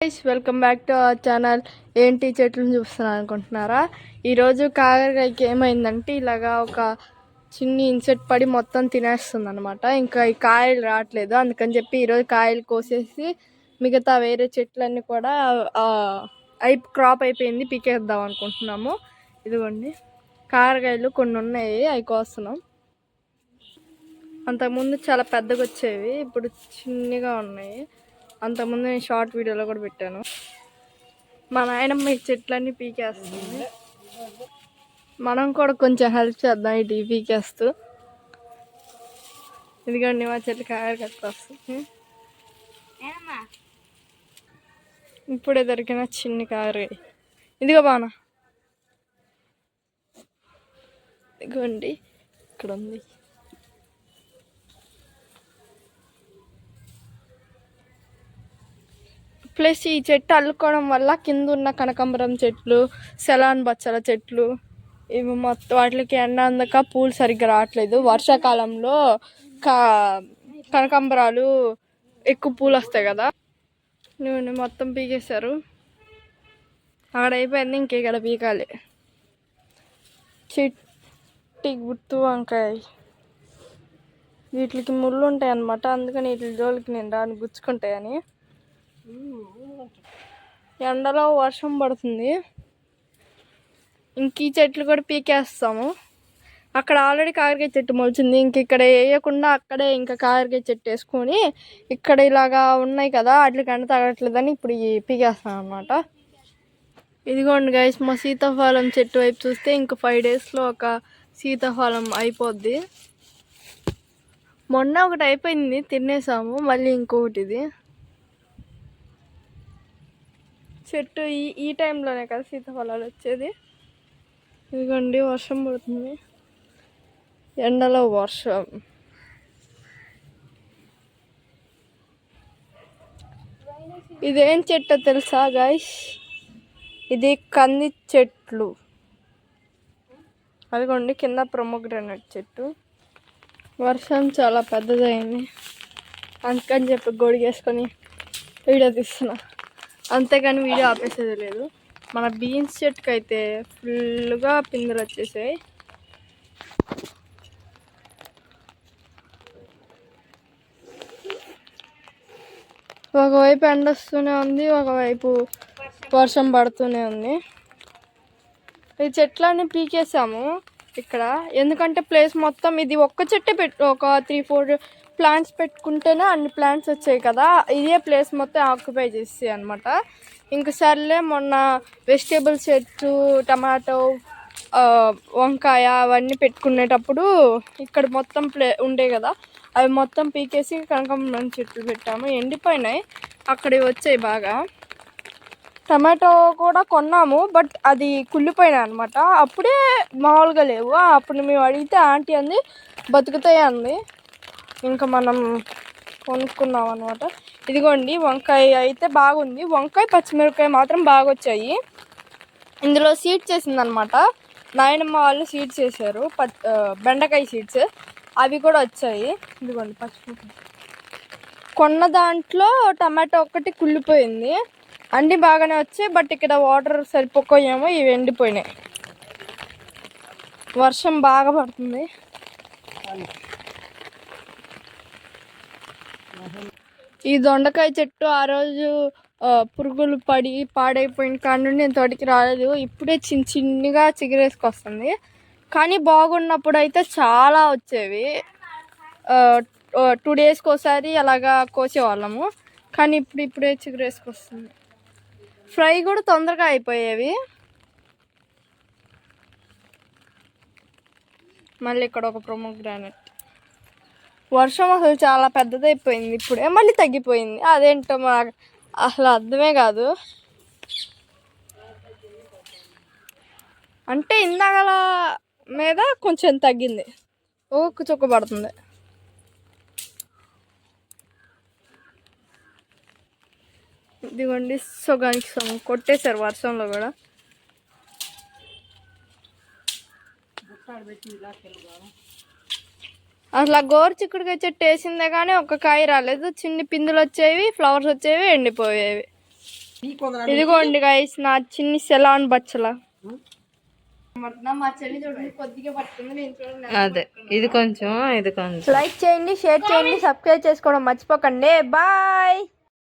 Welcome back to our channel. ఏంటి చెట్లను చూస్తున్నాను అనుకుంటున్నారా? ఈరోజు కాకరకాయకి ఏమైందంటే ఇలాగా ఒక చిన్ని ఇన్సెక్ట్ పడి మొత్తం తినేస్తుంది అనమాట. ఇంకా ఈ కాయలు రావట్లేదు, అందుకని చెప్పి ఈరోజు కాయలు కోసేసి మిగతా వేరే చెట్లన్నీ కూడా క్రాప్ అయిపోయింది, పీకేద్దాం అనుకుంటున్నాము. ఇదిగోండి కాకరకాయలు కొన్ని ఉన్నాయి, అవి కోస్తున్నాం. అంతకుముందు చాలా పెద్దగా వచ్చేవి, ఇప్పుడు చిన్నగా ఉన్నాయి. అంతకుముందు నేను షార్ట్ వీడియోలో కూడా పెట్టాను. మా నాయనమ్మ ఈ చెట్లన్నీ పీకేస్తుంది, మనం కూడా కొంచెం హెల్ప్ చేద్దాం ఇటు పీకేస్తూ. ఇదిగోండి మా చెట్టు కాయలు వస్తుంది. ఇప్పుడే దొరికిన చిన్ని కాకరకాయ, ఇదిగో బానా, ఇదిగోండి ఇక్కడ ఉంది. ప్లస్ ఈ చెట్టు అల్లుకోవడం వల్ల కింద ఉన్న కనకాంబరం చెట్లు, సెలాన్ బచ్చల చెట్లు, ఇవి మొత్తం వాటికి ఎండ అందక పూలు సరిగ్గా రావట్లేదు. వర్షాకాలంలో కనకాంబరాలు ఎక్కువ పూలు వస్తాయి కదా. నువ్వు మొత్తం పీకేశారు, అక్కడ అయిపోయింది, ఇంకెక్కడ పీకాలి. చిట్టి గుర్తు వంకాయ, వీటికి ముళ్ళు ఉంటాయి అన్నమాట, అందుకని వీటి జోలికి నేను రాను, గుచ్చుకుంటాయని. ఎండలో వర్షం పడుతుంది, ఇంక ఈ చెట్లు కూడా పీకేస్తాము. అక్కడ ఆల్రెడీ కాకరకాయ చెట్టు మొలిచింది, ఇంక ఇక్కడ వేయకుండా అక్కడే ఇంకా కాకరకాయ చెట్టు వేసుకొని ఇక్కడ ఇలాగా ఉన్నాయి కదా, వాటికి ఎండ తగలట్లేదని ఇప్పుడు ఈ పీకేస్తాం అనమాట. ఇదిగోండి గైస్, మా సీతాఫలం చెట్టు వైపు చూస్తే ఇంక 5 డేస్లో ఒక సీతాఫలం అయిపోద్ది. మొన్న ఒకటి అయిపోయింది, తినేసాము, మళ్ళీ ఇంకొకటి. ఇది చెట్టు ఈ టైంలోనే కదా సీతాఫలాలు వచ్చేది. ఇదిగోండి వర్షం పడుతుంది, ఎండలో వర్షం. ఇదేం చెట్టు తెలుసా గైస్? ఇది కంది చెట్లు. అదిగోండి కింద ప్రొమోగ్రానేట్ చెట్టు. వర్షం చాలా పెద్దదైంది, అందుకని చెప్పి గొడిగేసుకొని వీడియో తీస్తున్నా, అంతేగాని వీడియో ఆపేసేది లేదు. మన బీన్స్ చెట్టుకు అయితే ఫుల్గా పిందెలు వచ్చేసాయి. ఒకవైపు ఎండ వస్తూనే ఉంది, ఒకవైపు వర్షం పడుతూనే ఉంది. ఈ చెట్లన్నీ పీకేసాము ఇక్కడ, ఎందుకంటే ప్లేస్ మొత్తం ఇది ఒక్క చెట్టే ఒక 3-4 ప్లాంట్స్ పెట్టుకుంటేనే అన్ని ప్లాంట్స్ వచ్చాయి కదా, ఇదే ప్లేస్ మొత్తం ఆక్యుపై చేస్తాయి అనమాట. ఇంక సర్లే, మొన్న వెజిటేబుల్ చెట్టు, టమాటో, వంకాయ అవన్నీ పెట్టుకునేటప్పుడు ఇక్కడ మొత్తం ఉండే కదా, అవి మొత్తం పీకేసి కనకాంబరం చెట్లు పెట్టాము, ఎండిపోయినాయి, అక్కడికి వచ్చాయి బాగా. టమాటో కూడా కొన్నాము, బట్ అది కుళ్ళిపోయినాయి అనమాట, అప్పుడే మామూలుగా లేవు. అప్పుడు మేము అడిగితే ఆంటీ అంది బతుకుతాయి అంది, ఇంకా మనం కొనుక్కున్నాం అనమాట. ఇదిగోండి వంకాయ అయితే బాగుంది, వంకాయ పచ్చిమిరపకాయ మాత్రం బాగా వచ్చాయి. ఇందులో సీడ్స్ వేసిందనమాట, నాయనమ్మ వాళ్ళు సీడ్స్ వేసారు, బెండకాయ సీడ్స్, అవి కూడా వచ్చాయి. ఇదిగోండి పచ్చిమిరపకాయ. కొన్న దాంట్లో టమాటో ఒక్కటి కుళ్ళిపోయింది, అన్నీ బాగానే వచ్చాయి, బట్ ఇక్కడ వాటర్ సరిపోయేమో ఇవి ఎండిపోయినాయి. వర్షం బాగా పడుతుంది. ఈ దొండకాయ చెట్టు ఆ రోజు పురుగులు పడి పాడైపోయిన కాడ నుండి నేను తోటికి రాలేదు, ఇప్పుడే చిన్నగా చిగురేసుకొస్తుంది. కానీ బాగున్నప్పుడు అయితే చాలా వచ్చేవి, 2 డేస్కి ఒకసారి అలాగా కోసేవాళ్ళము. కానీ ఇప్పుడే చిగురేసుకొస్తుంది. ఫ్రై కూడా తొందరగా అయిపోయేవి. మళ్ళీ ఇక్కడ ఒక ప్రొమోగ్రానేట్. వర్షం అసలు చాలా పెద్దదైపోయింది, ఇప్పుడే మళ్ళీ తగ్గిపోయింది, అదేంటో మాకు అసలు అర్థమే కాదు. అంటే ఇందాకల మీద కొంచెం తగ్గింది, ఒక్క చుక్క పడుతుంది. ఇదిగోండి సగానికి సగం కొట్టేశారు వర్షంలో కూడా. అసలు ఆ గోరు చిక్కుడుకాయ చెట్టు వేసిందే కానీ ఒక్క కాయ రాలేదు, చిన్ని పిందులు వచ్చేవి, ఫ్లవర్స్ వచ్చేవి, ఎండిపోయేవి. ఇదిగోండి గైస్ నా చిన్ని సెలాన్ బచ్చల. మా చెల్లి చూడండి కొద్దిగా పట్టుకుంది, నేను చూడండి. అదే ఇది కొంచెం లైక్ చేయండి, షేర్ చేయండి, సబ్స్క్రైబ్ చేసుకోవడం మర్చిపోకండి. బాయ్.